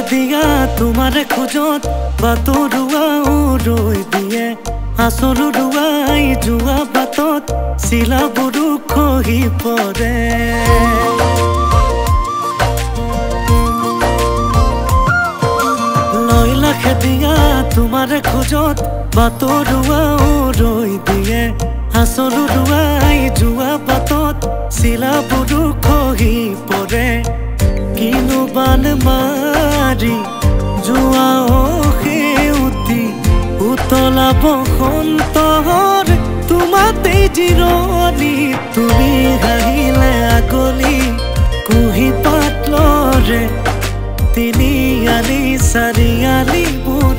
খেদিয়া তোমাৰে খোজত বাতৰুৱাও ৰৈ দিয়ে আচৰু ৰুৱাই যোৱা বাটত চিলাবোৰো খহি পৰে লয়লা খেদিয়া তোমাৰে খোজত বাতৰুৱাও ৰৈ দিয়ে আচৰু ৰুৱাই যোৱা বাটত চিলাবোৰো খহি পৰে কিনো বান মাৰি যোৱা সেউতি উতলা বসন্তৰ তোমাতেই জিৰণি তুমি হাঁহিলে আগলি কুহি পাত লৰে তিনিআলি চাৰিআলিবোৰ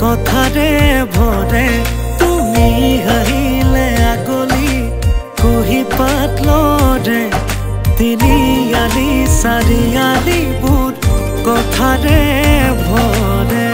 কথাৰে ভৰে তুমি হাঁহিলে আগলি কুহি পাত লৰে তিনিআলি চাৰিআলিবোৰ কথাৰে ভৰে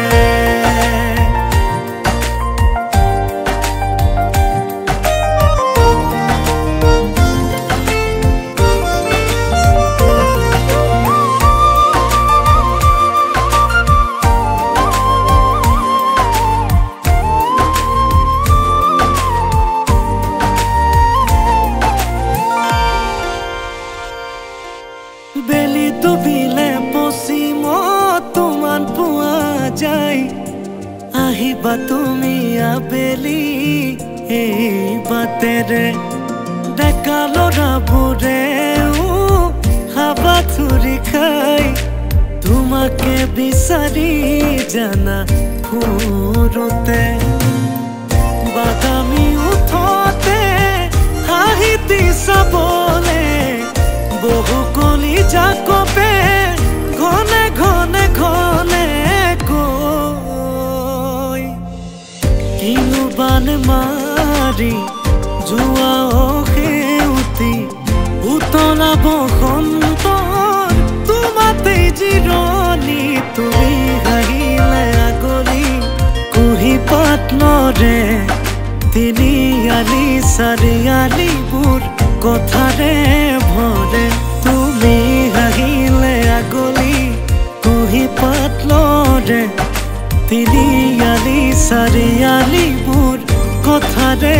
বেলি ডুবিলে পশ্চিমত তোমাৰ পোৱা যায় আহিবা তুমি আবেলি এই বাটেৰে ডেকা ল'ৰাবোৰেও হাবাথুৰি খাই তোমাকে বিচাৰি জানা ফুৰোতে বাদামী উঠোতে হাঁহিতি চাবলে বহু কলি জাকপে ঘনে ঘনে ঘনে কৈ কিনো বান মাৰি যোৱা সেউতি উতলা বসন্তৰ তোমাতেই জিৰণি তুমি হাঁহিলে আগলি কুহি পাত লৰে তিনিআলি চাৰিআলিবোৰ কথাৰে ভৰে তুমি হাঁহিলে আগলি কুহি পাত লৰে তিনিআলি চাৰিআলিবোৰ কথাৰে